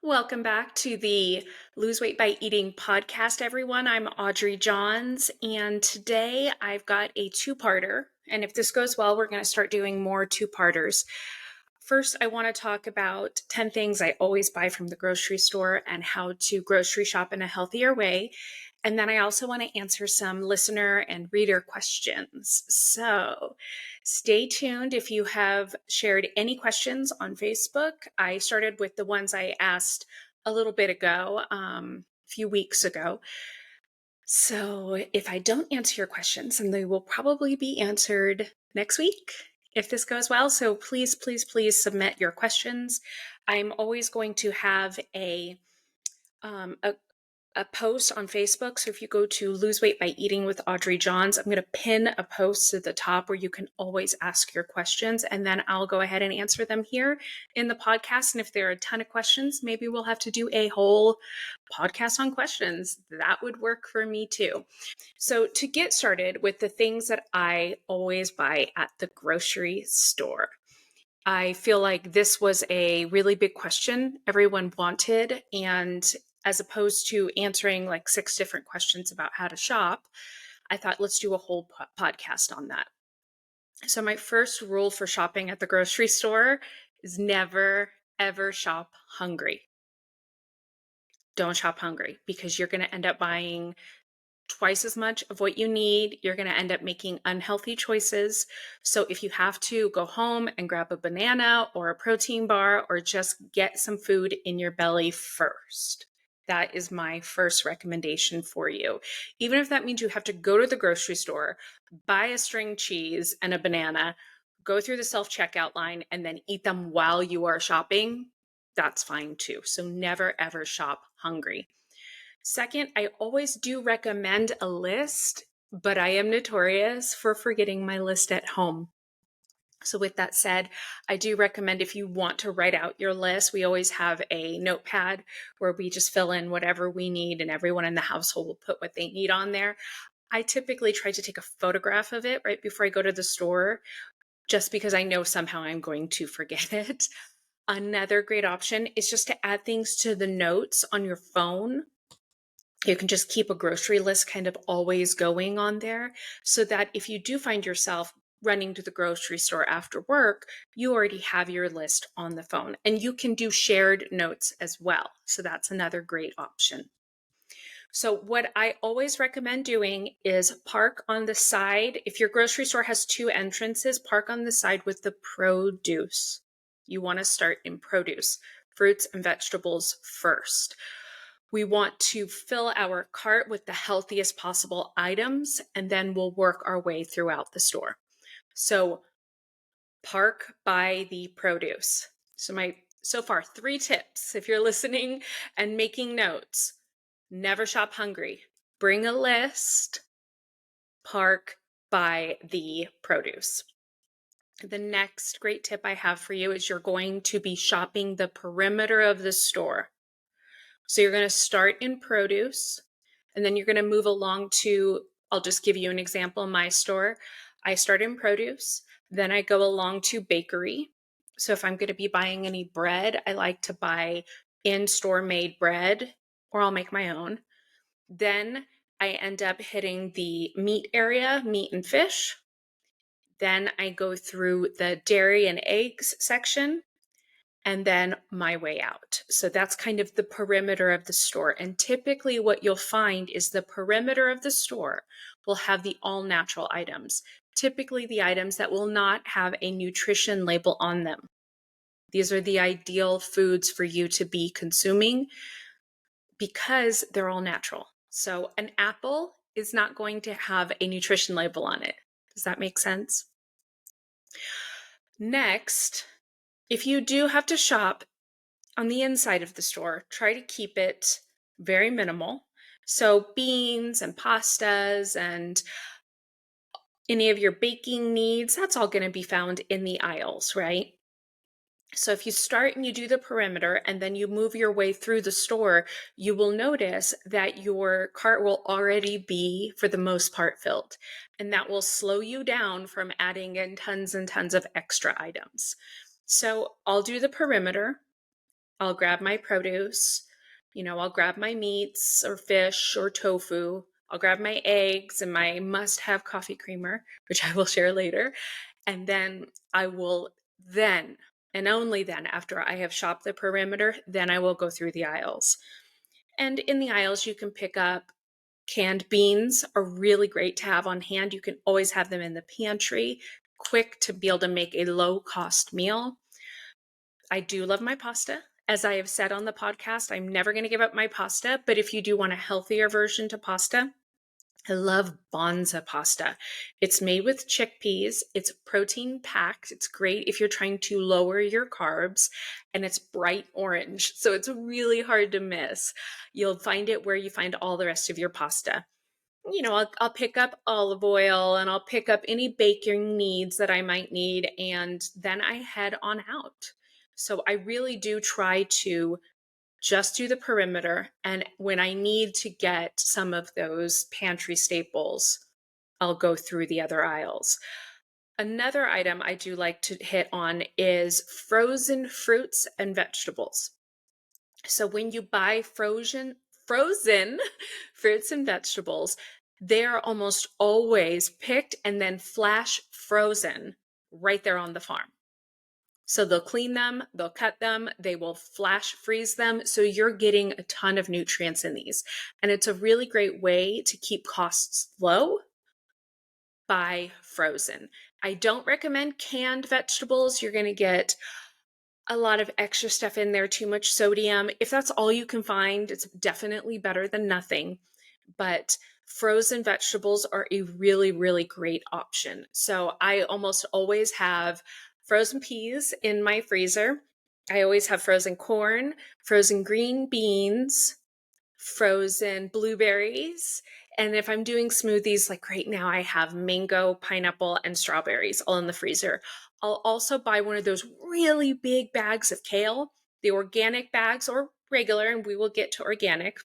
Welcome back to the Lose Weight by Eating podcast, everyone. I'm Audrey Johns, and today I've got a two-parter. And if this goes well, we're going to start doing more two-parters. First, I want to talk about 10 things I always buy from the grocery store and how to grocery shop in a healthier way. And then I also want to answer some listener and reader questions. So stay tuned if you have shared any questions on Facebook. I started with the ones I asked a little bit ago, a few weeks ago. So if I don't answer your questions, then they will probably be answered next week if this goes well. So please, please, please submit your questions. I'm always going to have a post on Facebook. So if you go to Lose Weight by Eating with Audrey Johns, I'm going to pin a post to the top where you can always ask your questions, and then I'll go ahead and answer them here in the podcast. And if there are a ton of questions, maybe we'll have to do a whole podcast on questions. That would work for me too. So to get started with the things that I always buy at the grocery store, I feel like this was a really big question everyone wanted. And as opposed to answering like 6 different questions about how to shop, I thought let's do a whole podcast on that. So my first rule for shopping at the grocery store is never, ever shop hungry. Don't shop hungry because you're going to end up buying twice as much of what you need. You're going to end up making unhealthy choices. So if you have to, go home and grab a banana or a protein bar or just get some food in your belly first. That is my first recommendation for you. Even if that means you have to go to the grocery store, buy a string cheese and a banana, go through the self-checkout line, and then eat them while you are shopping, that's fine too. So never ever shop hungry. Second, I always do recommend a list, but I am notorious for forgetting my list at home. So with that said, I do recommend if you want to write out your list, we always have a notepad where we just fill in whatever we need and everyone in the household will put what they need on there. I typically try to take a photograph of it right before I go to the store, just because I know somehow I'm going to forget it. Another great option is just to add things to the notes on your phone. You can just keep a grocery list kind of always going on there so that if you do find yourself running to the grocery store after work, you already have your list on the phone, and you can do shared notes as well. So that's another great option. So what I always recommend doing is park on the side. If your grocery store has 2 entrances, park on the side with the produce. You want to start in produce, fruits and vegetables first. We want to fill our cart with the healthiest possible items, and then we'll work our way throughout the store. So park by the produce. So far 3 tips. If you're listening and making notes, never shop hungry. Bring a list, park by the produce. The next great tip I have for you is you're going to be shopping the perimeter of the store. So you're going to start in produce, and then you're going to move along to, I'll just give you an example. In my store, I start in produce, then I go along to bakery. So if I'm going to be buying any bread, I like to buy in-store made bread, or I'll make my own. Then I end up hitting the meat area, meat and fish. Then I go through the dairy and eggs section, and then my way out. So that's kind of the perimeter of the store. And typically what you'll find is the perimeter of the store will have the all natural items, typically the items that will not have a nutrition label on them. These are the ideal foods for you to be consuming because they're all natural. So an apple is not going to have a nutrition label on it. Does that make sense? Next, if you do have to shop on the inside of the store, try to keep it very minimal. So beans and pastas and any of your baking needs, that's all going to be found in the aisles, right? So if you start and you do the perimeter and then you move your way through the store, you will notice that your cart will already be, for the most part, filled. And that will slow you down from adding in tons and tons of extra items. So I'll do the perimeter. I'll grab my produce. I'll grab my meats or fish or tofu. I'll grab my eggs and my must-have coffee creamer, which I will share later. And then I will then, and only then, after I have shopped the perimeter, then I will go through the aisles. And in the aisles, you can pick up canned beans are really great to have on hand. You can always have them in the pantry, quick to be able to make a low-cost meal. I do love my pasta. As I have said on the podcast, I'm never going to give up my pasta, but if you do want a healthier version to pasta, I love Bonza pasta. It's made with chickpeas. It's protein packed. It's great if you're trying to lower your carbs, and it's bright orange. So it's really hard to miss. You'll find it where you find all the rest of your pasta. I'll pick up olive oil and I'll pick up any baking needs that I might need, and then I head on out. So I really do try to just do the perimeter. And when I need to get some of those pantry staples, I'll go through the other aisles. Another item I do like to hit on is frozen fruits and vegetables. So when you buy frozen fruits and vegetables, they're almost always picked and then flash frozen right there on the farm. So they'll clean them, they'll cut them, they will flash freeze them. So you're getting a ton of nutrients in these. And it's a really great way to keep costs low by frozen. I don't recommend canned vegetables. You're going to get a lot of extra stuff in there, too much sodium. If that's all you can find, it's definitely better than nothing. But frozen vegetables are a really, really great option. So I almost always have frozen peas in my freezer. I always have frozen corn, frozen green beans, frozen blueberries. And if I'm doing smoothies, like right now, I have mango, pineapple, and strawberries all in the freezer. I'll also buy one of those really big bags of kale, the organic bags or regular, and we will get to organic.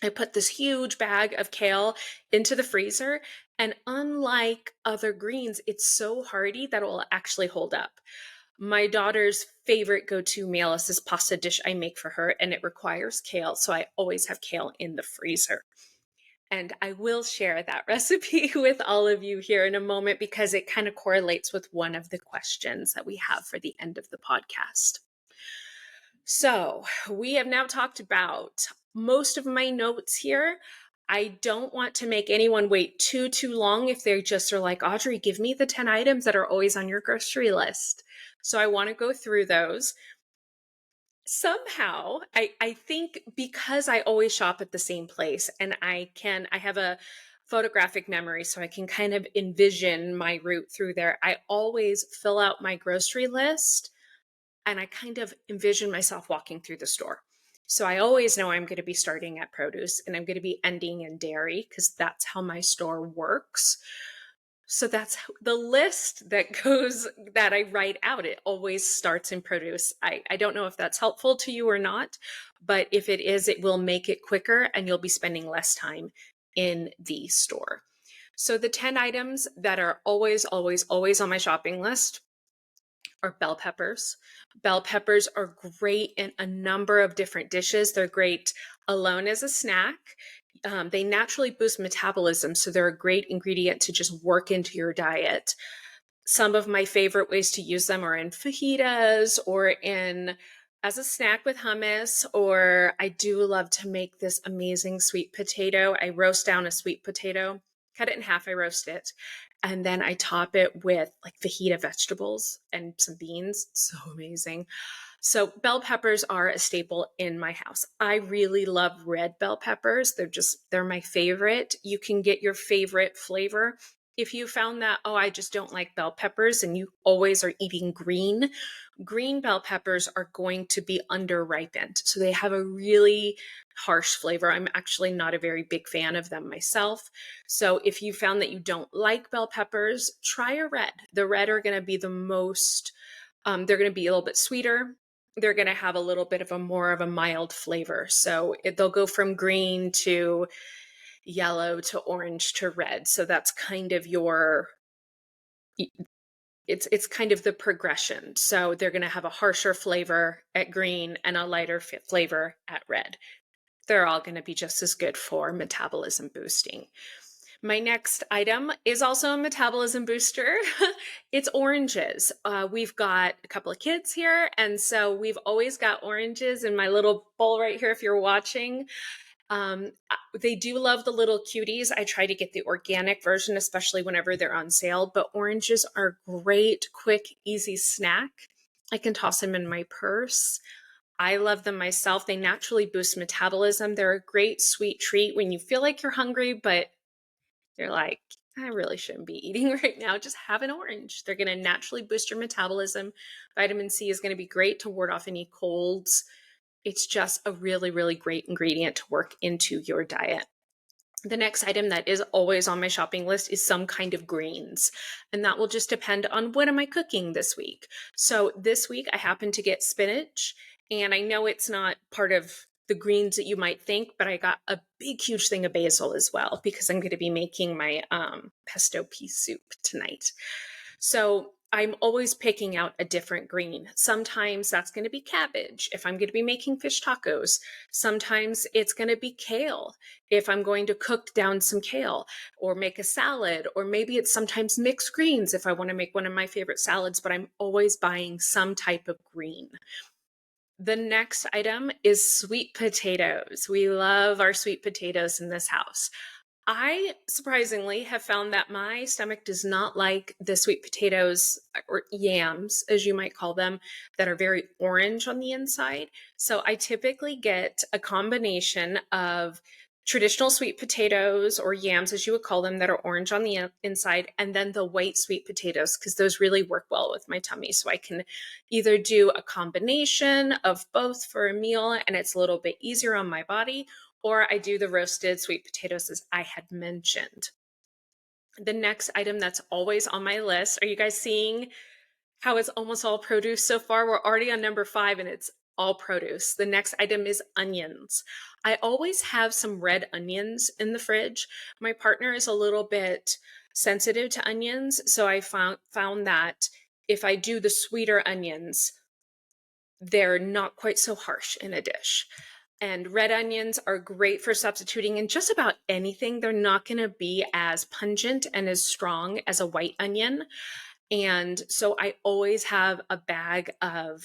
I put this huge bag of kale into the freezer, and unlike other greens, it's so hardy that it will actually hold up. My daughter's favorite go-to meal is this pasta dish I make for her, and it requires kale, so I always have kale in the freezer. And I will share that recipe with all of you here in a moment because it kind of correlates with one of the questions that we have for the end of the podcast. So we have now talked about most of my notes here. I don't want to make anyone wait too long if they just are like, Audrey, give me the 10 items that are always on your grocery list. So I want to go through those. Somehow, I think because I always shop at the same place and I have a photographic memory, so I can kind of envision my route through there. I always fill out my grocery list and I kind of envision myself walking through the store. So I always know I'm going to be starting at produce and I'm going to be ending in dairy because that's how my store works. So that's the list that I write out. It always starts in produce. I don't know if that's helpful to you or not, but if it is, it will make it quicker and you'll be spending less time in the store. So the 10 items that are always, always, always on my shopping list are bell peppers. Bell peppers are great in a number of different dishes. They're great alone as a snack. They naturally boost metabolism, so they're a great ingredient to just work into your diet. Some of my favorite ways to use them are in fajitas or as a snack with hummus, or I do love to make this amazing sweet potato. I roast down a sweet potato, cut it in half, I roast it, and then I top it with like fajita vegetables and some beans. It's so amazing. So bell peppers are a staple in my house. I really love red bell peppers. They're my favorite. You can get your favorite flavor. If you found that, oh, I just don't like bell peppers and you always are eating green bell peppers are going to be underripened. So they have a really harsh flavor. I'm actually not a very big fan of them myself. So if you found that you don't like bell peppers, try a red. The red are going to be the most, they're going to be a little bit sweeter. They're going to have a little bit of a more of a mild flavor. So they'll go from green to yellow to orange to red. So that's kind of it's kind of the progression. So they're going to have a harsher flavor at green and a lighter flavor at red. They're all going to be just as good for metabolism boosting. My next item is also a metabolism booster. It's oranges. We've got a couple of kids here, and so we've always got oranges in my little bowl right here if you're watching. They do love the little cuties. I try to get the organic version, especially whenever they're on sale, but oranges are a great, quick, easy snack. I can toss them in my purse. I love them myself. They naturally boost metabolism. They're a great sweet treat when you feel like you're hungry, but you're like, I really shouldn't be eating right now. Just have an orange. They're going to naturally boost your metabolism. Vitamin C is going to be great to ward off any colds. It's just a really, really great ingredient to work into your diet. The next item that is always on my shopping list is some kind of greens. And that will just depend on what am I cooking this week. So this week I happen to get spinach, and I know it's not part of the greens that you might think, but I got a big, huge thing of basil as well because I'm going to be making my pesto pea soup tonight. So I'm always picking out a different green. Sometimes that's going to be cabbage if I'm going to be making fish tacos. Sometimes it's going to be kale if I'm going to cook down some kale or make a salad, or maybe it's sometimes mixed greens if I want to make one of my favorite salads, but I'm always buying some type of green. The next item is sweet potatoes. We love our sweet potatoes in this house. I surprisingly have found that my stomach does not like the sweet potatoes, or yams, as you might call them, that are very orange on the inside. So I typically get a combination of traditional sweet potatoes, or yams as you would call them, that are orange on the inside, and then the white sweet potatoes, because those really work well with my tummy. So I can either do a combination of both for a meal and it's a little bit easier on my body, or I do the roasted sweet potatoes as I had mentioned. The next item that's always on my list, are you guys seeing how it's almost all produce so far? We're already on number 5 and it's all produce. The next item is onions. I always have some red onions in the fridge. My partner is a little bit sensitive to onions, so I found that if I do the sweeter onions, they're not quite so harsh in a dish. And red onions are great for substituting in just about anything. They're not going to be as pungent and as strong as a white onion. And so I always have a bag of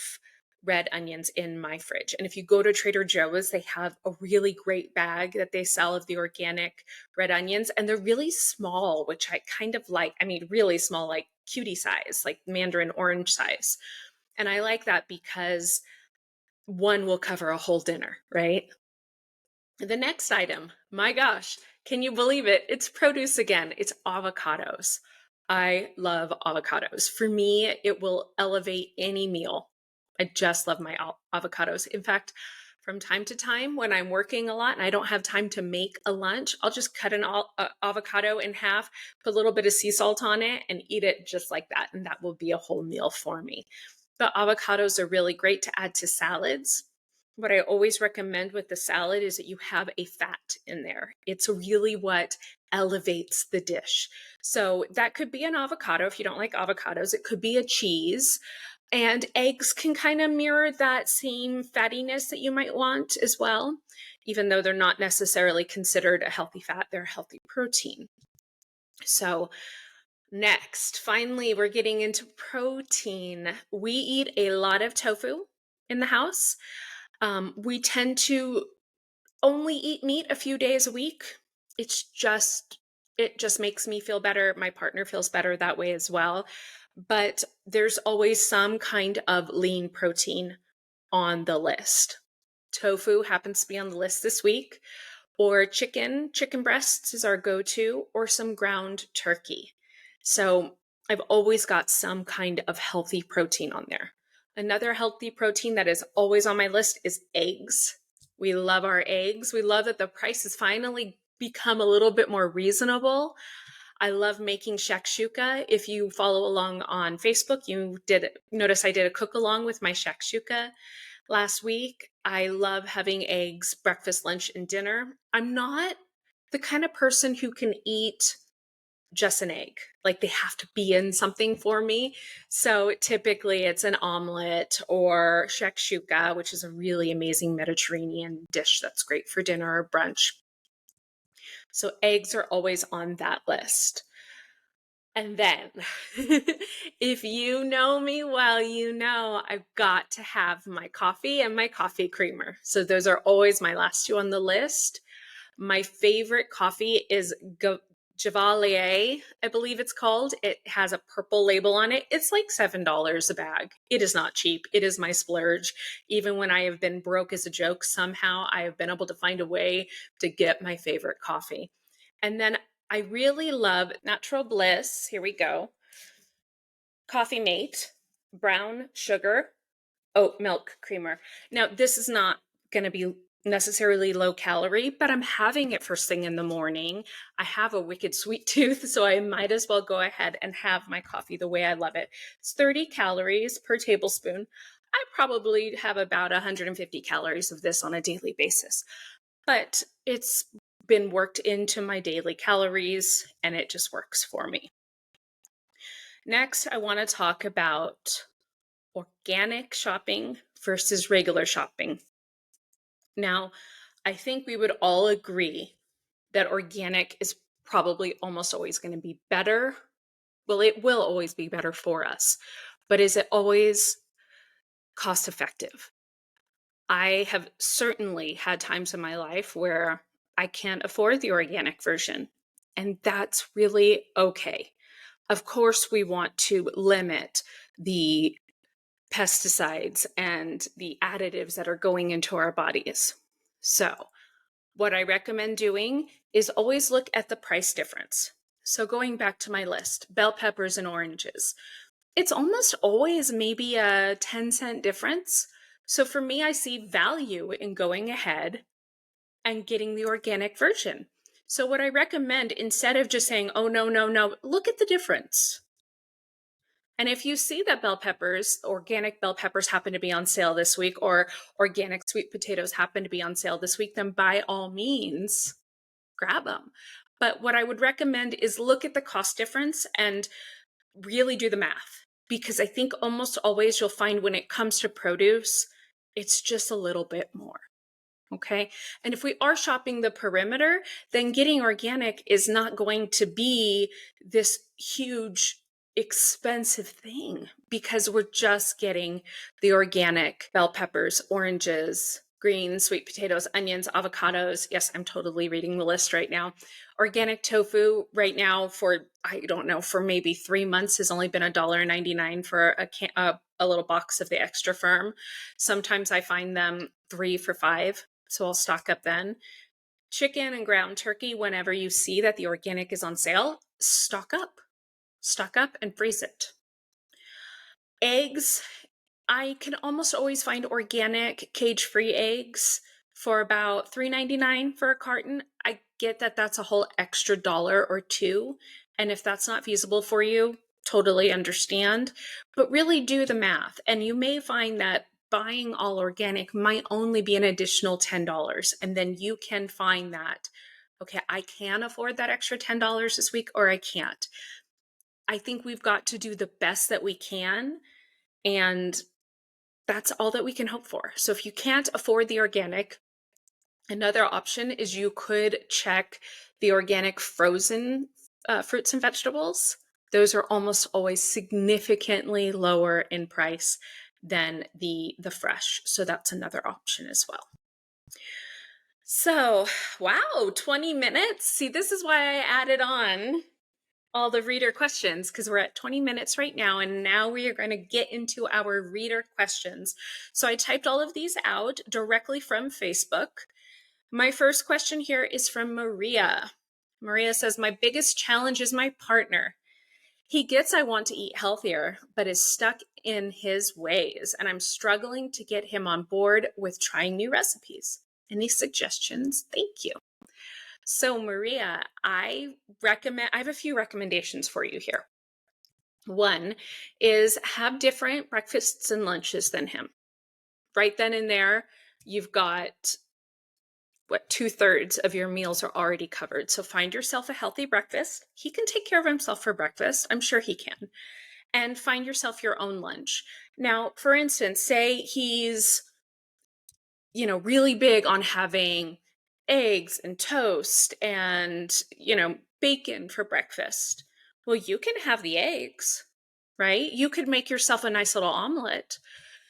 red onions in my fridge. And if you go to Trader Joe's, they have a really great bag that they sell of the organic red onions. And they're really small, which I kind of like. I mean, really small, like cutie size, like mandarin orange size. And I like that because one will cover a whole dinner, right? The next item, my gosh, can you believe it? It's produce again. It's avocados. I love avocados. For me, it will elevate any meal. I just love my avocados. In fact, from time to time when I'm working a lot and I don't have time to make a lunch, I'll just cut an avocado in half, put a little bit of sea salt on it, and eat it just like that. And that will be a whole meal for me. But avocados are really great to add to salads. What I always recommend with the salad is that you have a fat in there. It's really what elevates the dish. So that could be an avocado if you don't like avocados. It could be a cheese. And eggs can kind of mirror that same fattiness that you might want as well, even though they're not necessarily considered a healthy fat, they're a healthy protein. So next, finally, we're getting into protein. We eat a lot of tofu in the house. We tend to only eat meat a few days a week. It just makes me feel better. My partner feels better that way as well. But there's always some kind of lean protein on the list. Tofu happens to be on the list this week, or chicken breasts is our go-to, or some ground turkey. So I've always got some kind of healthy protein on there. Another healthy protein that is always on my list is eggs. We love our eggs. We love that the price has finally become a little bit more reasonable. I love making shakshuka. If you follow along on Facebook, you did notice I did a cook along with my shakshuka last week. I love having eggs, breakfast, lunch, and dinner. I'm not the kind of person who can eat just an egg. Like they have to be in something for me. So typically it's an omelet or shakshuka, which is a really amazing Mediterranean dish that's great for dinner or brunch. So eggs are always on that list. And then, if you know me well, you know I've got to have my coffee and my coffee creamer. So those are always my last two on the list. My favorite coffee is Javalier, I believe it's called. It has a purple label on it. It's like $7 a bag. It is not cheap. It is my splurge. Even when I have been broke as a joke, somehow I have been able to find a way to get my favorite coffee. And then I really love Natural Bliss. Here we go. Coffee Mate, brown sugar, oat milk creamer. Now, this is not going to be necessarily low calorie, but I'm having it first thing in the morning. I have a wicked sweet tooth, so I might as well go ahead and have my coffee the way I love it. It's 30 calories per tablespoon. I probably have about 150 calories of this on a daily basis, but it's been worked into my daily calories and it just works for me. Next, I want to talk about organic shopping versus regular shopping. Now, I think we would all agree that organic is probably almost always going to be better. Well, it will always be better for us, but is it always cost effective? I have certainly had times in my life where I can't afford the organic version, and that's really okay. Of course, we want to limit the pesticides and the additives that are going into our bodies. So, what I recommend doing is always look at the price difference. So, going back to my list, bell peppers and oranges, it's almost always maybe a 10-cent difference. So, for me, I see value in going ahead and getting the organic version. So, what I recommend instead of just saying, oh, no, no, no, look at the difference. And if you see that organic bell peppers happen to be on sale this week, or organic sweet potatoes happen to be on sale this week, then by all means, grab them. But what I would recommend is look at the cost difference and really do the math. Because I think almost always you'll find when it comes to produce, it's just a little bit more. Okay. And if we are shopping the perimeter, then getting organic is not going to be this huge expensive thing because we're just getting the organic bell peppers, oranges, greens, sweet potatoes, onions, avocados. Yes, I'm totally reading the list right now. Organic tofu right now for, I don't know, for maybe 3 months has only been $1.99 for a little box of the extra firm. Sometimes I find them 3 for $5. So I'll stock up then. Chicken and ground turkey, whenever you see that the organic is on sale, stock up. Stock up and freeze it. Eggs, I can almost always find organic cage-free eggs for about $3.99 for a carton. I get that that's a whole extra dollar or two. And if that's not feasible for you, totally understand. But really do the math. And you may find that buying all organic might only be an additional $10. And then you can find that, okay, I can afford that extra $10 this week or I can't. I think we've got to do the best that we can. And that's all that we can hope for. So if you can't afford the organic, another option is you could check the organic frozen fruits and vegetables. Those are almost always significantly lower in price than the fresh. So that's another option as well. So, wow, 20 minutes. See, this is why I added on all the reader questions because we're at 20 minutes right now, and now we are going to get into our reader questions. So I typed all of these out directly from Facebook. My first question here is from Maria. Maria says, my biggest challenge is my partner. He gets I want to eat healthier, but is stuck in his ways, and I'm struggling to get him on board with trying new recipes. Any suggestions? Thank you. So Maria, I have a few recommendations for you here. One is have different breakfasts and lunches than him. Right then and there, you've got 2/3 of your meals are already covered. So find yourself a healthy breakfast. He can take care of himself for breakfast. I'm sure he can. And find yourself your own lunch. Now, for instance, say he's, really big on having eggs and toast and, bacon for breakfast. Well, you can have the eggs, right? You could make yourself a nice little omelet.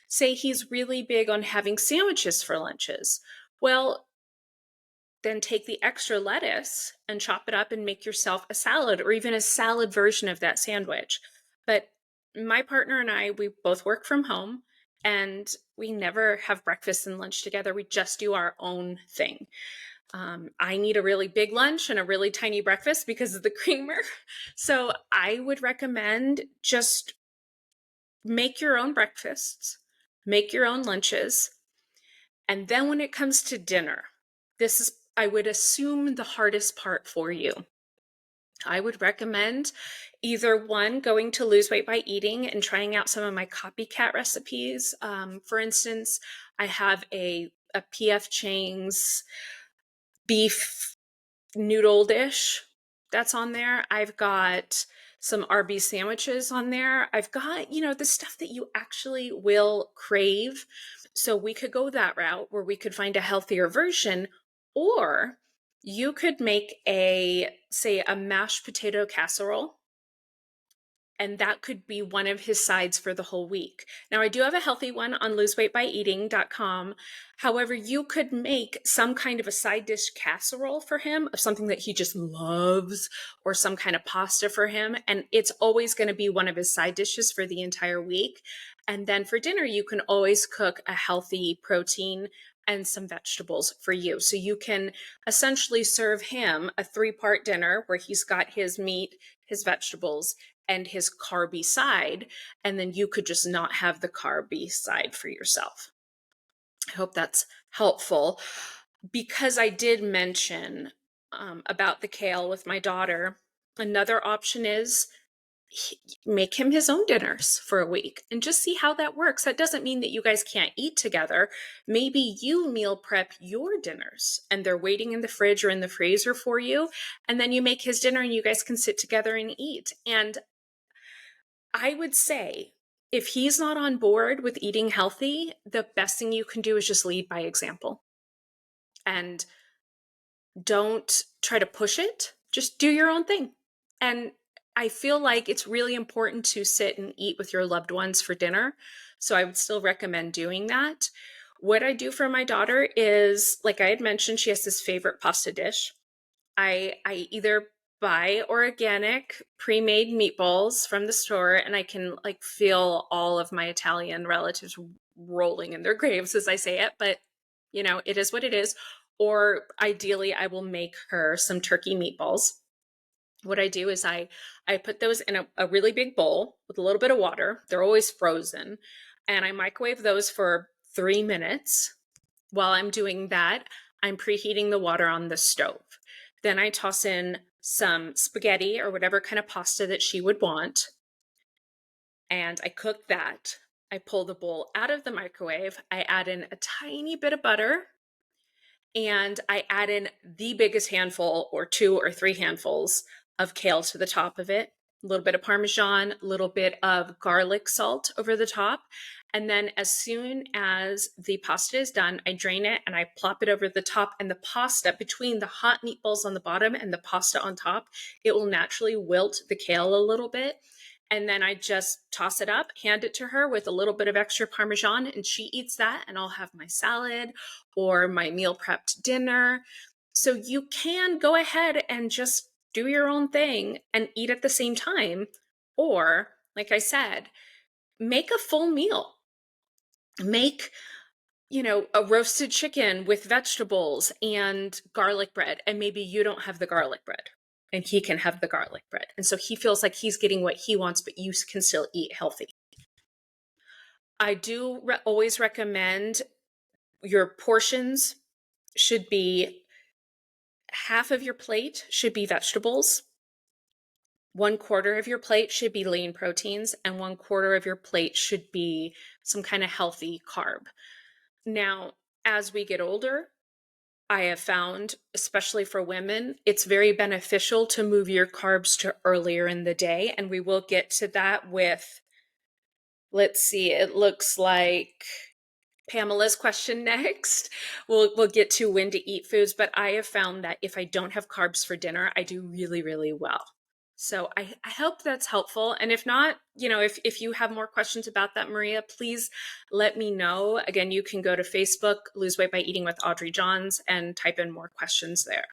Say he's really big on having sandwiches for lunches. Well, then take the extra lettuce and chop it up and make yourself a salad or even a salad version of that sandwich. But my partner and I, we both work from home and we never have breakfast and lunch together. We just do our own thing. I need a really big lunch and a really tiny breakfast because of the creamer. So I would recommend just make your own breakfasts, make your own lunches. And then when it comes to dinner, this is, I would assume, the hardest part for you. I would recommend either one, going to Lose Weight by Eating and trying out some of my copycat recipes. For instance, I have a PF Chang's beef noodle dish that's on there. I've got some Arby's sandwiches on there. I've got, the stuff that you actually will crave. So we could go that route where we could find a healthier version, or you could make say a mashed potato casserole, and that could be one of his sides for the whole week. Now, I do have a healthy one on loseweightbyeating.com. However, you could make some kind of a side dish casserole for him of something that he just loves, or some kind of pasta for him. And it's always going to be one of his side dishes for the entire week. And then for dinner, you can always cook a healthy protein and some vegetables for you. So you can essentially serve him a 3-part dinner where he's got his meat, his vegetables, and his carby side, and then you could just not have the carby side for yourself. I hope that's helpful. Because I did mention about the kale with my daughter, another option is make him his own dinners for a week and just see how that works. That doesn't mean that you guys can't eat together. Maybe you meal prep your dinners and they're waiting in the fridge or in the freezer for you. And then you make his dinner and you guys can sit together and eat. And I would say if he's not on board with eating healthy, the best thing you can do is just lead by example. And don't try to push it. Just do your own thing. And I feel like it's really important to sit and eat with your loved ones for dinner. So I would still recommend doing that. What I do for my daughter is, like I had mentioned, she has this favorite pasta dish. I either buy organic pre-made meatballs from the store, and I can feel all of my Italian relatives rolling in their graves as I say it, but it is what it is. Or ideally, I will make her some turkey meatballs. What I do is I put those in a really big bowl with a little bit of water. They're always frozen. And I microwave those for 3 minutes. While I'm doing that, I'm preheating the water on the stove. Then I toss in some spaghetti or whatever kind of pasta that she would want. And I cook that. I pull the bowl out of the microwave. I add in a tiny bit of butter. And I add in the biggest handful or 2 or 3 handfuls of kale to the top of it, a little bit of Parmesan, a little bit of garlic salt over the top. And then as soon as the pasta is done, I drain it and I plop it over the top. And the pasta, between the hot meatballs on the bottom and the pasta on top, it will naturally wilt the kale a little bit. And then I just toss it up, hand it to her with a little bit of extra Parmesan, and she eats that, and I'll have my salad or my meal prepped dinner. So you can go ahead and just do your own thing and eat at the same time. Or, like I said, make a full meal. Make, a roasted chicken with vegetables and garlic bread. And maybe you don't have the garlic bread and he can have the garlic bread. And so he feels like he's getting what he wants, but you can still eat healthy. I do always recommend your portions should be half of your plate should be vegetables. 1/4 of your plate should be lean proteins, and 1/4 of your plate should be some kind of healthy carb. Now, as we get older, I have found, especially for women, it's very beneficial to move your carbs to earlier in the day. And we will get to that with, let's see, it looks like Pamela's question next. We'll get to when to eat foods, but I have found that if I don't have carbs for dinner, I do really, really well. So I hope that's helpful. And if not, if you have more questions about that, Maria, please let me know. Again, you can go to Facebook, Lose Weight by Eating with Audrey Johns, and type in more questions there.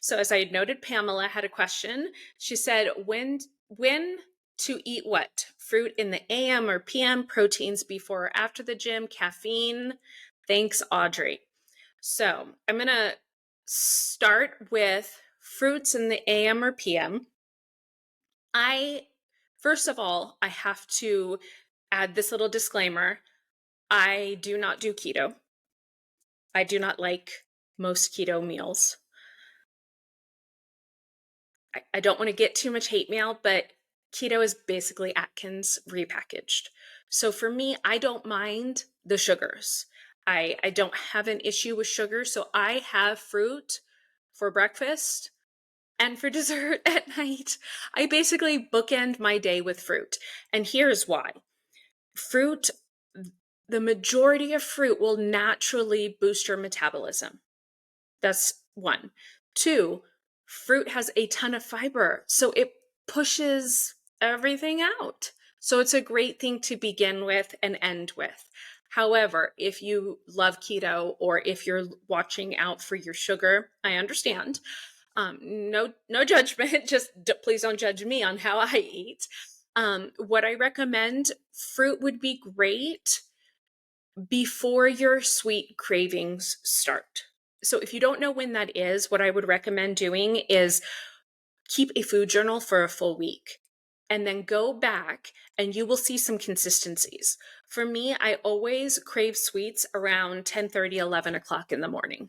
So as I had noted, Pamela had a question. She said, when to eat what? Fruit in the AM or PM, proteins before or after the gym, caffeine? Thanks, Audrey. So I'm going to start with fruits in the AM or PM. First of all, I have to add this little disclaimer. I do not do keto. I do not like most keto meals. I don't want to get too much hate mail, but keto is basically Atkins repackaged. So for me, I don't mind the sugars. I don't have an issue with sugar. So I have fruit for breakfast and for dessert at night. I basically bookend my day with fruit. And here's why. Fruit, the majority of fruit will naturally boost your metabolism. That's one. Two, fruit has a ton of fiber, so it pushes everything out. So it's a great thing to begin with and end with. However, if you love keto or if you're watching out for your sugar, I understand. No judgment. Just please don't judge me on how I eat. What I recommend, fruit would be great before your sweet cravings start. So if you don't know when that is, what I would recommend doing is keep a food journal for a full week and then go back and you will see some consistencies. For me, I always crave sweets around 10:30, 11 o'clock in the morning.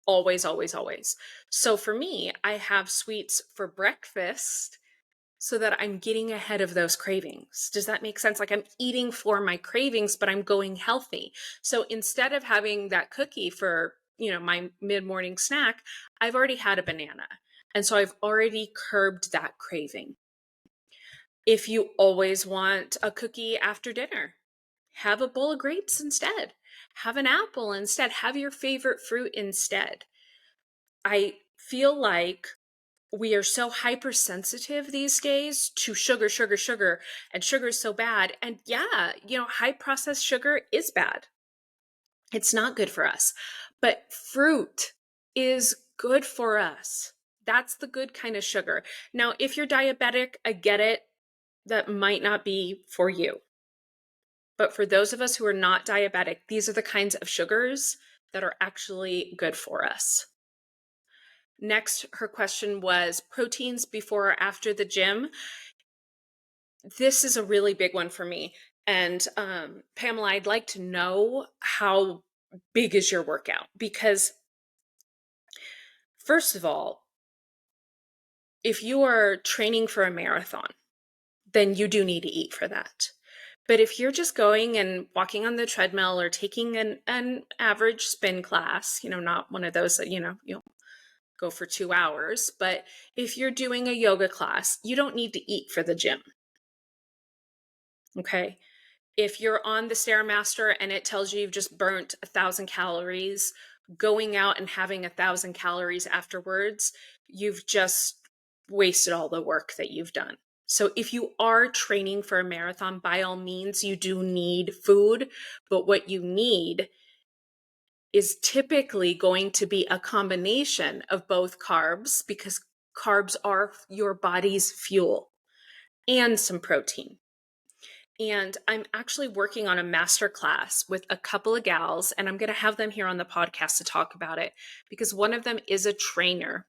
Always, always, always. So for me, I have sweets for breakfast so that I'm getting ahead of those cravings. Does that make sense? Like I'm eating for my cravings, but I'm going healthy. So instead of having that cookie for, my mid-morning snack, I've already had a banana. And so I've already curbed that craving. If you always want a cookie after dinner, have a bowl of grapes instead. Have an apple instead. Have your favorite fruit instead. I feel like we are so hypersensitive these days to sugar, sugar, sugar, and sugar is so bad. And yeah, high processed sugar is bad. It's not good for us. But fruit is good for us. That's the good kind of sugar. Now, if you're diabetic, I get it. That might not be for you. But for those of us who are not diabetic, these are the kinds of sugars that are actually good for us. Next, her question was proteins before or after the gym. This is a really big one for me. And Pamela, I'd like to know how big is your workout? Because first of all, if you are training for a marathon, then you do need to eat for that. But if you're just going and walking on the treadmill or taking an average spin class, not one of those that, you'll go for 2 hours, but if you're doing a yoga class, you don't need to eat for the gym. Okay. If you're on the Stairmaster and it tells you you've just burnt 1,000 calories, going out and having 1,000 calories afterwards, you've just wasted all the work that you've done. So if you are training for a marathon, by all means, you do need food, but what you need is typically going to be a combination of both carbs, because carbs are your body's fuel, and some protein. And I'm actually working on a masterclass with a couple of gals, and I'm going to have them here on the podcast to talk about it, because one of them is a trainer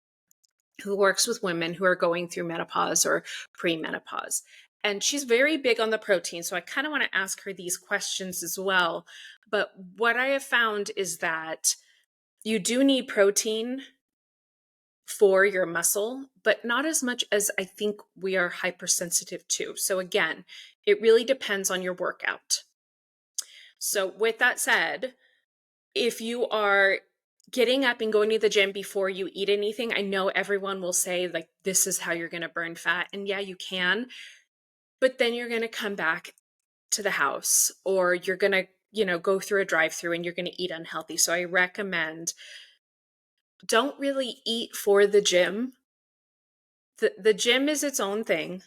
who works with women who are going through menopause or premenopause. And she's very big on the protein. So I kind of want to ask her these questions as well. But what I have found is that you do need protein for your muscle, but not as much as I think we are hypersensitive to. So again, it really depends on your workout. So with that said, if you are getting up and going to the gym before you eat anything, I know everyone will say, like, this is how you're going to burn fat. And yeah, you can, but then you're going to come back to the house, or you're going to, go through a drive-through and you're going to eat unhealthy. So I recommend, don't really eat for the gym. The gym is its own thing,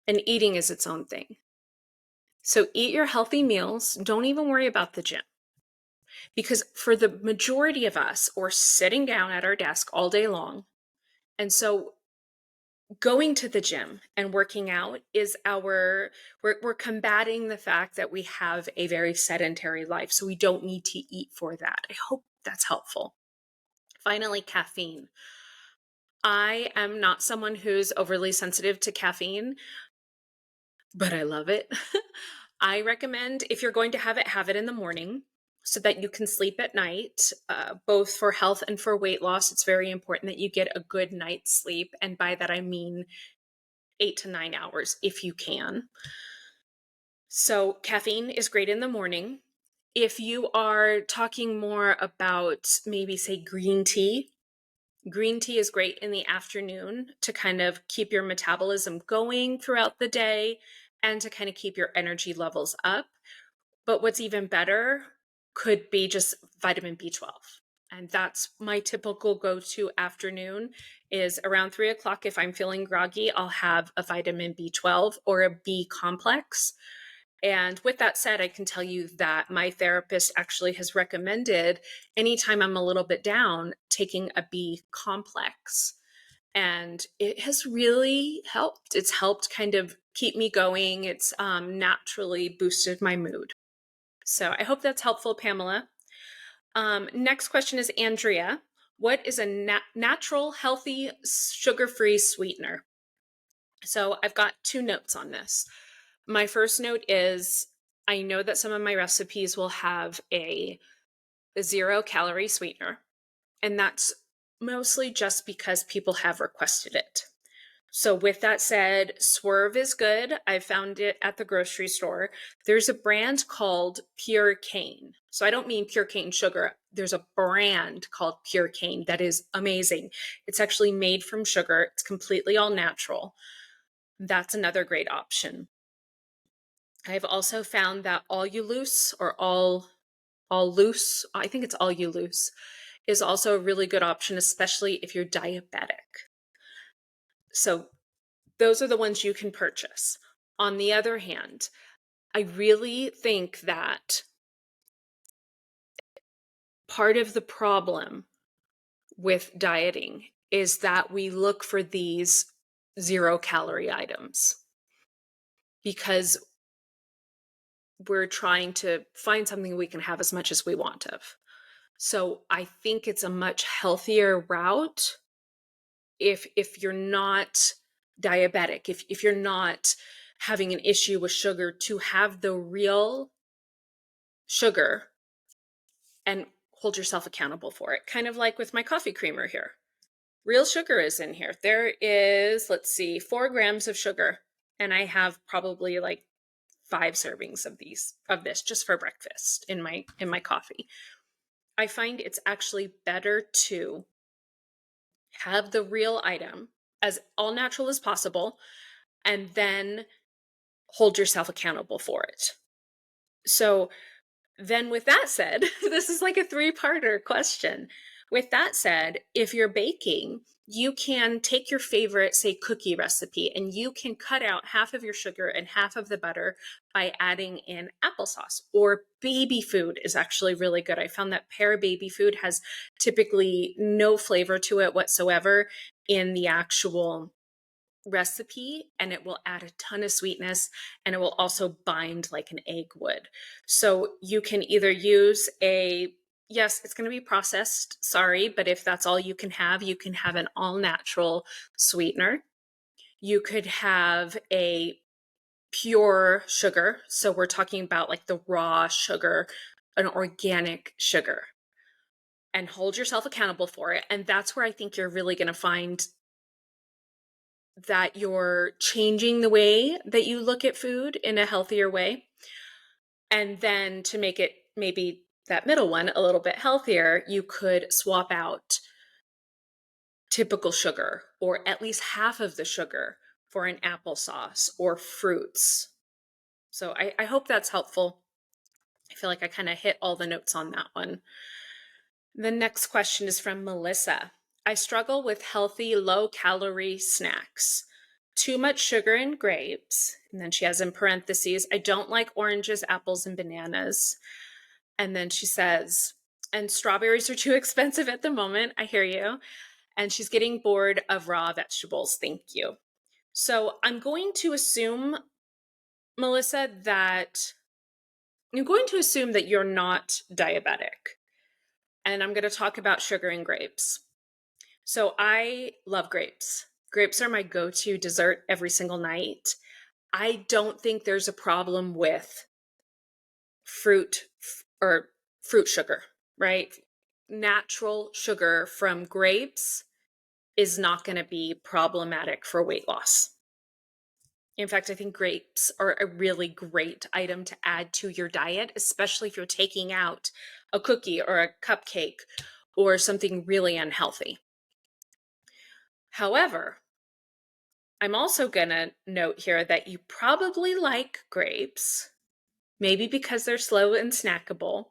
and eating is its own thing. So eat your healthy meals. Don't even worry about the gym. Because for the majority of us, we're sitting down at our desk all day long. And so going to the gym and working out is we're combating the fact that we have a very sedentary life. So we don't need to eat for that. I hope that's helpful. Finally, caffeine. I am not someone who's overly sensitive to caffeine, but I love it. I recommend, if you're going to have it in the morning so that you can sleep at night, both for health and for weight loss. It's very important that you get a good night's sleep. And by that, I mean 8 to 9 hours if you can. So caffeine is great in the morning. If you are talking more about maybe say green tea is great in the afternoon to kind of keep your metabolism going throughout the day and to kind of keep your energy levels up. But what's even better could be just vitamin B12. And that's my typical go-to afternoon is around 3 o'clock. If I'm feeling groggy, I'll have a vitamin B12 or a B complex. And with that said, I can tell you that my therapist actually has recommended anytime I'm a little bit down, taking a B complex. And it has really helped. It's helped kind of keep me going. It's naturally boosted my mood. So I hope that's helpful, Pamela. Next question is Andrea. What is a natural, healthy, sugar-free sweetener? So I've got 2 notes on this. My first note is I know that some of my recipes will have a 0-calorie sweetener, and that's mostly just because people have requested it. So with that said, Swerve is good. I found it at the grocery store. There's a brand called Pure Cane. So I don't mean pure cane sugar. There's a brand called Pure Cane that is amazing. It's actually made from sugar. It's completely all natural. That's another great option. I've also found that Allulose or all loose, I think it's Allulose, is also a really good option, especially if you're diabetic. So those are the ones you can purchase. On the other hand, I really think that part of the problem with dieting is that we look for these 0-calorie items because we're trying to find something we can have as much as we want of. So I think it's a much healthier route if you're not diabetic, if you're not having an issue with sugar, to have the real sugar and hold yourself accountable for it. Kind of like with my coffee creamer here. Real sugar is in here. There is, let's see, 4 grams of sugar. And I have probably like 5 servings of this just for breakfast in my coffee. I find it's actually better to have the real item as all natural as possible and then hold yourself accountable for it. So then with that said, this is like a 3-parter question. With that said, if you're baking, you can take your favorite, say, cookie recipe, and you can cut out half of your sugar and half of the butter by adding in applesauce. Or baby food is actually really good. I found that pear baby food has typically no flavor to it whatsoever in the actual recipe, and it will add a ton of sweetness, and it will also bind like an egg would. So you can either use yes, it's going to be processed, sorry, but if that's all you can have an all natural sweetener. You could have a pure sugar. So we're talking about like the raw sugar, an organic sugar, and hold yourself accountable for it. And that's where I think you're really going to find that you're changing the way that you look at food in a healthier way. And then to make it maybe that middle one a little bit healthier, you could swap out typical sugar or at least half of the sugar for an applesauce or fruits. So I hope that's helpful. I feel like I kind of hit all the notes on that one. The next question is from Melissa. I struggle with healthy, low-calorie snacks. Too much sugar in grapes. And then she has in parentheses, I don't like oranges, apples, and bananas. And then she says, and strawberries are too expensive at the moment. I hear you. And she's getting bored of raw vegetables. Thank you. So I'm going to assume, Melissa, that you're not diabetic. And I'm going to talk about sugar and grapes. So I love grapes. Grapes are my go-to dessert every single night. I don't think there's a problem with fruit or fruit sugar, right? Natural sugar from grapes is not going to be problematic for weight loss. In fact, I think grapes are a really great item to add to your diet, especially if you're taking out a cookie or a cupcake or something really unhealthy. However, I'm also going to note here that you probably like grapes, maybe because they're slow and snackable.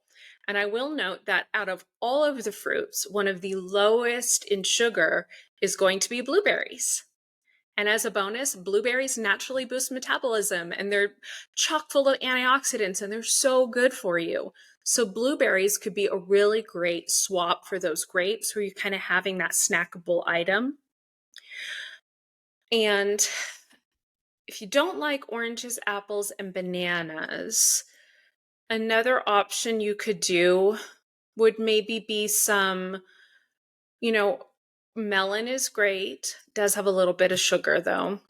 And I will note that out of all of the fruits, one of the lowest in sugar is going to be blueberries. And as a bonus, blueberries naturally boost metabolism and they're chock full of antioxidants and they're so good for you. So blueberries could be a really great swap for those grapes where you're kind of having that snackable item. And if you don't like oranges, apples, and bananas, another option you could do would maybe be some, melon is great, does have a little bit of sugar though.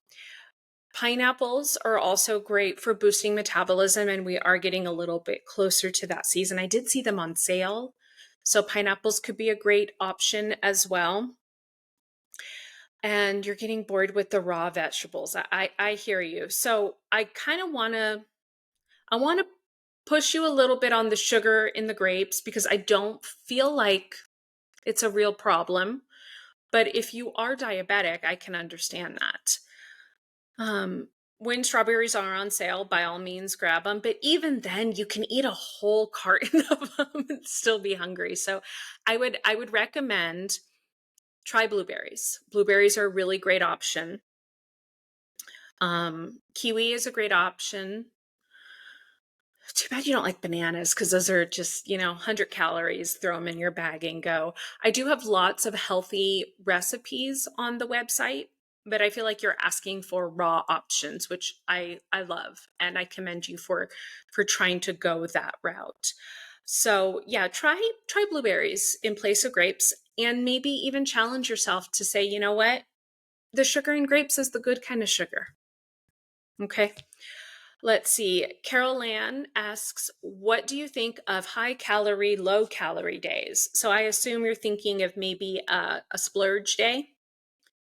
Pineapples are also great for boosting metabolism, and we are getting a little bit closer to that season. I did see them on sale, so pineapples could be a great option as well. And you're getting bored with the raw vegetables. I hear you. So I kind of want to push you a little bit on the sugar in the grapes because I don't feel like it's a real problem. But if you are diabetic, I can understand that. When strawberries are on sale, by all means, grab them. But even then, you can eat a whole carton of them and still be hungry. So I would recommend try blueberries. Blueberries are a really great option. Kiwi is a great option. Too bad you don't like bananas because those are just, 100 calories. Throw them in your bag and go. I do have lots of healthy recipes on the website, but I feel like you're asking for raw options, which I love, and I commend you for trying to go that route. So yeah, try blueberries in place of grapes, and maybe even challenge yourself to say, you know what, the sugar in grapes is the good kind of sugar. Okay. Let's see. Carol Ann asks, what do you think of high calorie, low calorie days? So I assume you're thinking of maybe a splurge day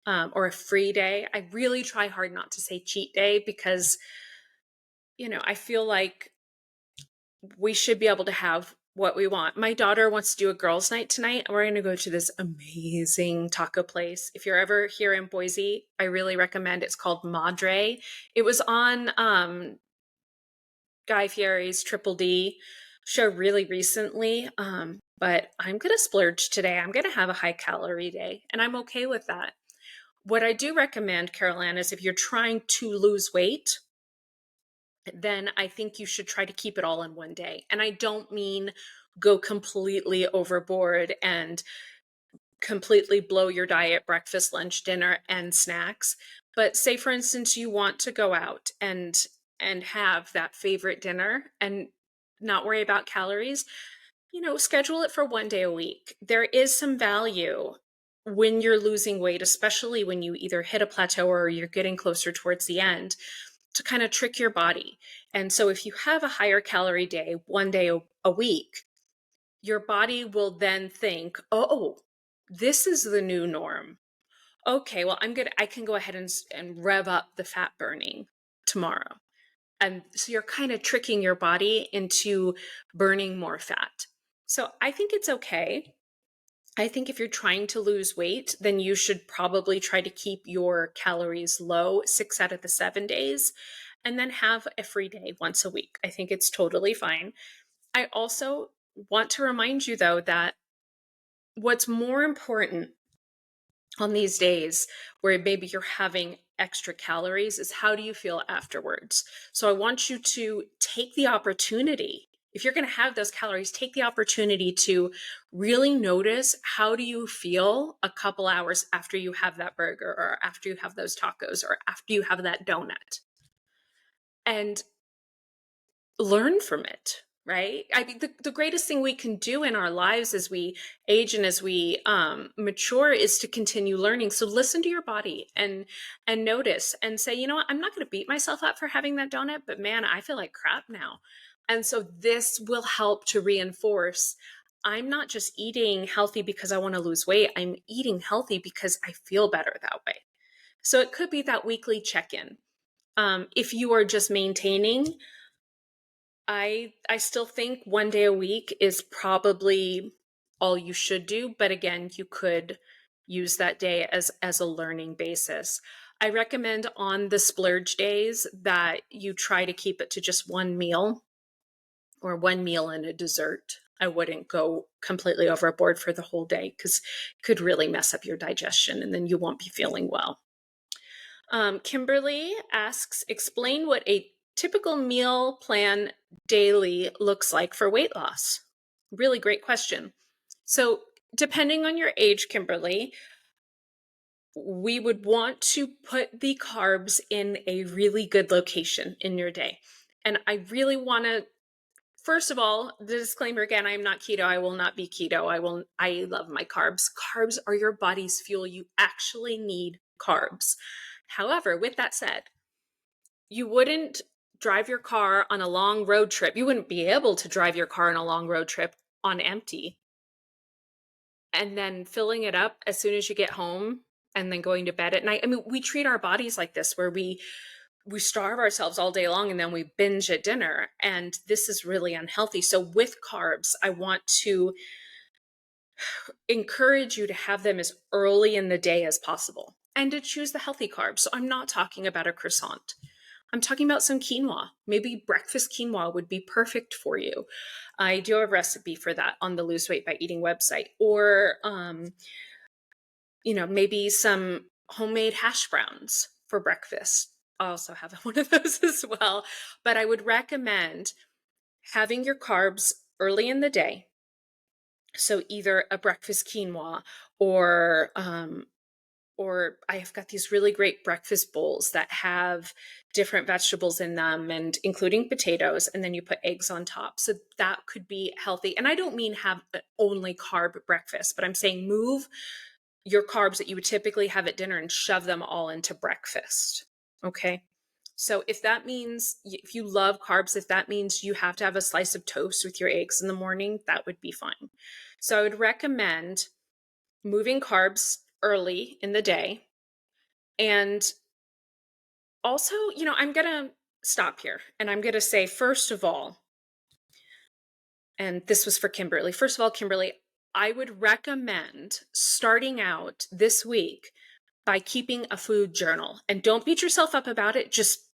or a free day. I really try hard not to say cheat day because, I feel like we should be able to have what we want. My daughter wants to do a girls' night tonight, and we're going to go to this amazing taco place. If you're ever here in Boise, I really recommend. It's called Madre. It was on Guy Fieri's Triple D show really recently, but I'm going to splurge today. I'm going to have a high calorie day, and I'm okay with that. What I do recommend, Carol Ann, is if you're trying to lose weight, then I think you should try to keep it all in one day. And I don't mean go completely overboard and completely blow your diet, breakfast, lunch, dinner, and snacks. But say, for instance, you want to go out and have that favorite dinner and not worry about calories, schedule it for one day a week. There is some value when you're losing weight, especially when you either hit a plateau or you're getting closer towards the end, to kind of trick your body. And so if you have a higher calorie day, one day a week, your body will then think, oh, this is the new norm. Okay, well, I can go ahead and rev up the fat burning tomorrow. And so you're kind of tricking your body into burning more fat. So I think it's okay. I think if you're trying to lose weight, then you should probably try to keep your calories low 6 out of the 7 days and then have a free day once a week. I think it's totally fine. I also want to remind you, though, that what's more important on these days where maybe you're having extra calories is how do you feel afterwards? So I want you to take the opportunity. If you're going to have those calories, take the opportunity to really notice how do you feel a couple hours after you have that burger or after you have those tacos or after you have that donut. And learn from it, right? I mean, the greatest thing we can do in our lives as we age and as we mature is to continue learning. So listen to your body and notice and say, you know what, I'm not going to beat myself up for having that donut, but man, I feel like crap now. And so this will help to reinforce I'm not just eating healthy because I want to lose weight. I'm eating healthy because I feel better that way. So it could be that weekly check-in. If you are just maintaining, I still think 1 day a week is probably all you should do, but again, you could use that day as a learning basis. I recommend on the splurge days that you try to keep it to just one meal or one meal and a dessert. I wouldn't go completely overboard for the whole day because it could really mess up your digestion and then you won't be feeling well. Kimberly asks, explain what a typical meal plan daily looks like for weight loss. Really great question. So, depending on your age, Kimberly, we would want to put the carbs in a really good location in your day. And I really want to, first of all, the disclaimer again, I am not keto. I will not be keto. I love my carbs. Carbs are your body's fuel. You actually need carbs. However, with that said, you wouldn't drive your car on a long road trip. You wouldn't be able to drive your car on a long road trip on empty and then filling it up as soon as you get home and then going to bed at night. I mean, we treat our bodies like this where we starve ourselves all day long and then we binge at dinner, and this is really unhealthy. So with carbs, I want to encourage you to have them as early in the day as possible and to choose the healthy carbs. So I'm not talking about a croissant. I'm talking about some quinoa. Maybe breakfast quinoa would be perfect for you. I do have a recipe for that on the Lose Weight by Eating website. Or, maybe some homemade hash browns for breakfast. I also have one of those as well. But I would recommend having your carbs early in the day. So either a breakfast quinoa or I've got these really great breakfast bowls that have different vegetables in them and including potatoes, and then you put eggs on top. So that could be healthy. And I don't mean have an only carb breakfast, but I'm saying move your carbs that you would typically have at dinner and shove them all into breakfast. Okay. So if that means, if you love carbs, if that means you have to have a slice of toast with your eggs in the morning, that would be fine. So I would recommend moving carbs early in the day. And also, I'm going to stop here and I'm going to say, first of all, and this was for Kimberly. First of all, Kimberly, I would recommend starting out this week by keeping a food journal. And don't beat yourself up about it. Just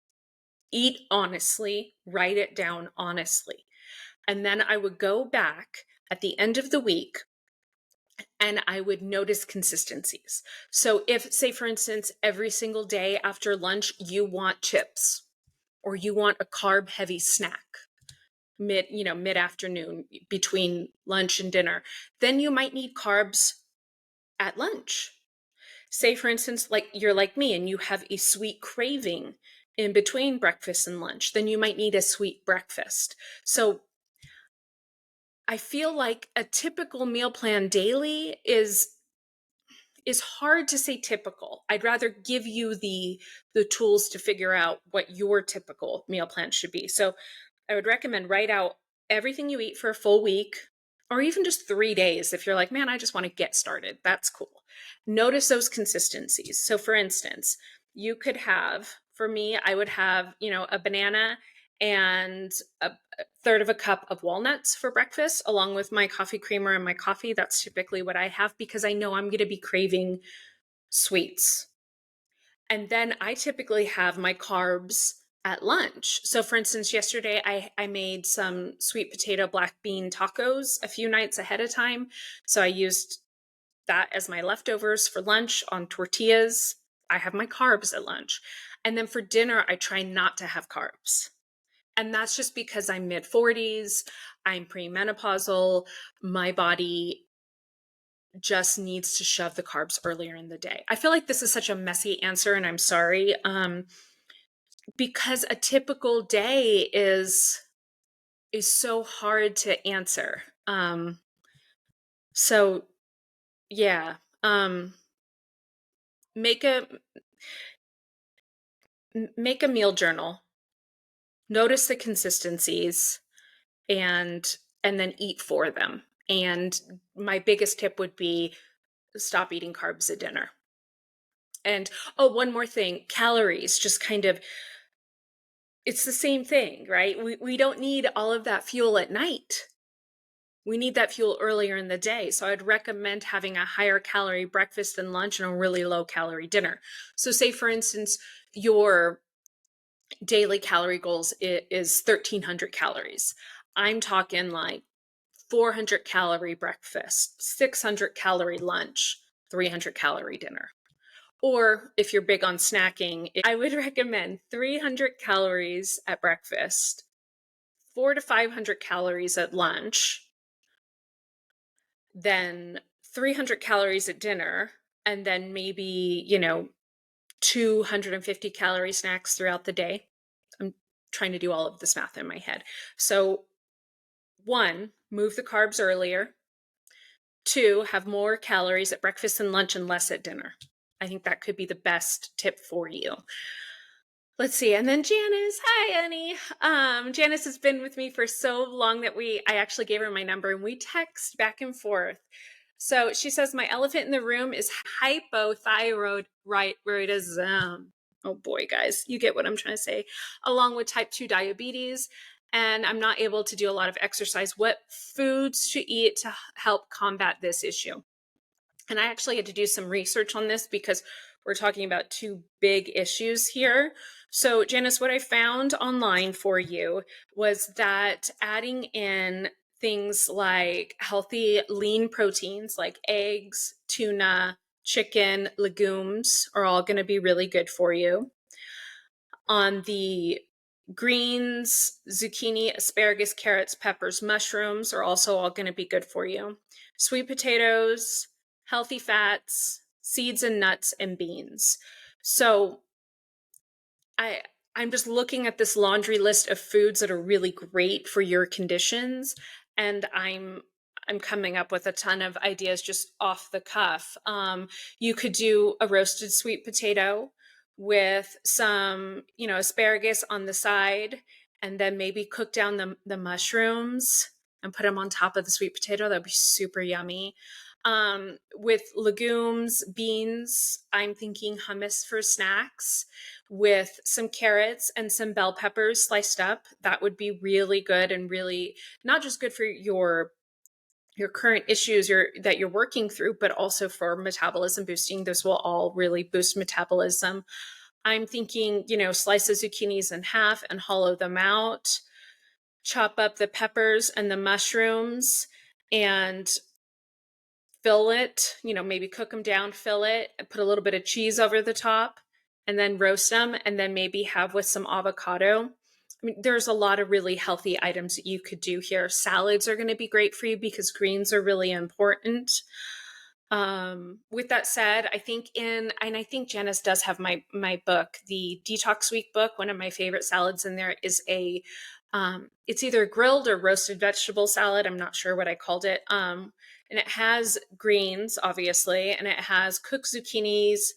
eat honestly, write it down honestly. And then I would go back at the end of the week and I would notice consistencies. So if, say, for instance, every single day after lunch, you want chips or you want a carb heavy snack mid afternoon between lunch and dinner, then you might need carbs at lunch. Say, for instance, like you're like me and you have a sweet craving in between breakfast and lunch, then you might need a sweet breakfast. So I feel like a typical meal plan daily is hard to say typical. I'd rather give you the tools to figure out what your typical meal plan should be. So I would recommend write out everything you eat for a full week or even just 3 days. If you're like, man, I just want to get started, that's cool. Notice those consistencies. So for instance, you could have, for me, I would have, a banana and third of a cup of walnuts for breakfast, along with my coffee creamer and my coffee. That's typically what I have because I know I'm going to be craving sweets. And then I typically have my carbs at lunch. So for instance, yesterday I made some sweet potato black bean tacos a few nights ahead of time. So I used that as my leftovers for lunch on tortillas. I have my carbs at lunch. And then for dinner, I try not to have carbs. And that's just because I'm mid 40s, I'm premenopausal, my body just needs to shove the carbs earlier in the day. I feel like this is such a messy answer, and I'm sorry, because a typical day is so hard to answer. So yeah, make a make a meal journal. Notice the consistencies, and then eat for them. And my biggest tip would be stop eating carbs at dinner. And oh, one more thing, calories, just kind of, it's the same thing, right? We don't need all of that fuel at night. We need that fuel earlier in the day. So I'd recommend having a higher calorie breakfast and lunch and a really low calorie dinner. So say for instance, your daily calorie goals is 1,300 calories. I'm talking like 400 calorie breakfast, 600 calorie lunch, 300 calorie dinner. Or if you're big on snacking, I would recommend 300 calories at breakfast, 400 to 500 calories at lunch, then 300 calories at dinner, and then maybe, 250 calorie snacks throughout the day. I'm trying to do all of this math in my head. So, one, move the carbs earlier. Two, have more calories at breakfast and lunch and less at dinner. I think that could be the best tip for you. Let's see. And then Janice, hi, Annie. Janice has been with me for so long that I actually gave her my number and we text back and forth. So she says, my elephant in the room is hypothyroidism. Oh boy, guys, you get what I'm trying to say. Along with type 2 diabetes. And I'm not able to do a lot of exercise. What foods to eat to help combat this issue? And I actually had to do some research on this because we're talking about two big issues here. So, Janice, what I found online for you was that adding in things like healthy lean proteins like eggs, tuna, chicken, legumes are all going to be really good for you. On the greens, zucchini, asparagus, carrots, peppers, mushrooms are also all going to be good for you. Sweet potatoes, healthy fats, seeds and nuts, and beans. So I'm just looking at this laundry list of foods that are really great for your conditions, and I'm coming up with a ton of ideas just off the cuff. You could do a roasted sweet potato with some, asparagus on the side, and then maybe cook down the mushrooms and put them on top of the sweet potato. That'd be super yummy. With legumes, beans, I'm thinking hummus for snacks with some carrots and some bell peppers sliced up. That would be really good and really not just good for your current issues that you're working through, but also for metabolism boosting. Those will all really boost metabolism. I'm thinking, slice the zucchinis in half and hollow them out, chop up the peppers and the mushrooms and fill it, maybe cook them down, fill it, and put a little bit of cheese over the top, and then roast them, and then maybe have with some avocado. I mean, there's a lot of really healthy items that you could do here. Salads are going to be great for you because greens are really important. With that said, I think Janice does have my book, the Detox Week book. One of my favorite salads in there is it's either grilled or roasted vegetable salad. I'm not sure what I called it. And it has greens, obviously, and it has cooked zucchinis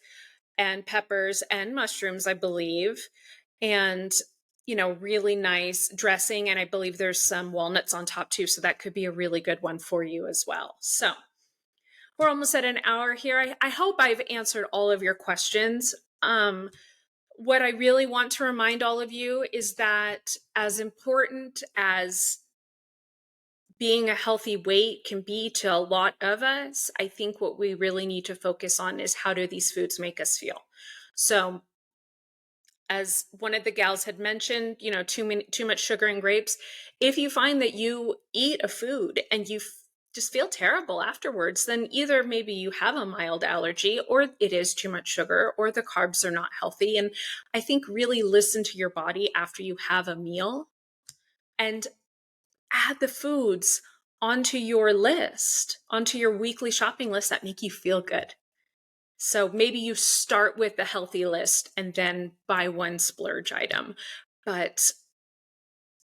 and peppers and mushrooms, I believe, and, really nice dressing. And I believe there's some walnuts on top too. So that could be a really good one for you as well. So we're almost at an hour here. I hope I've answered all of your questions. What I really want to remind all of you is that as important as being a healthy weight can be to a lot of us, I think what we really need to focus on is how do these foods make us feel. So, as one of the gals had mentioned, too much sugar in grapes. If you find that you eat a food and you just feel terrible afterwards, then either maybe you have a mild allergy, or it is too much sugar, or the carbs are not healthy. And I think really listen to your body after you have a meal and add the foods onto your list, onto your weekly shopping list that make you feel good. So maybe you start with the healthy list and then buy one splurge item. But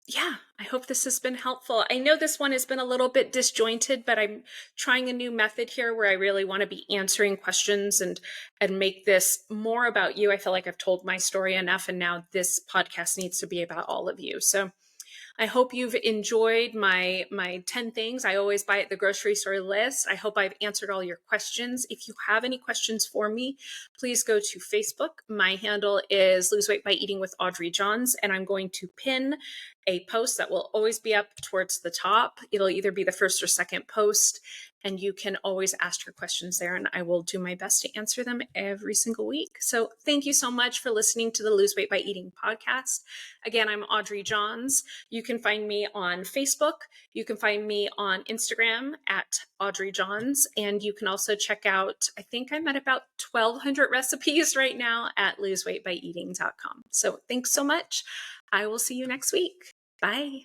yeah, I hope this has been helpful. I know this one has been a little bit disjointed, but I'm trying a new method here where I really want to be answering questions and make this more about you. I feel like I've told my story enough, and now this podcast needs to be about all of you. So I hope you've enjoyed my 10 things I always buy at the grocery store list. I hope I've answered all your questions. If you have any questions for me, please go to Facebook. My handle is Lose Weight by Eating with Audrey Johns, and I'm going to pin a post that will always be up towards the top. It'll either be the first or second post, and you can always ask your questions there, and I will do my best to answer them every single week. So thank you so much for listening to the Lose Weight by Eating podcast. Again, I'm Audrey Johns. You can find me on Facebook. You can find me on Instagram at Audrey Johns. And you can also check out, I think I'm at about 1,200 recipes right now at loseweightbyeating.com. So thanks so much. I will see you next week. Bye.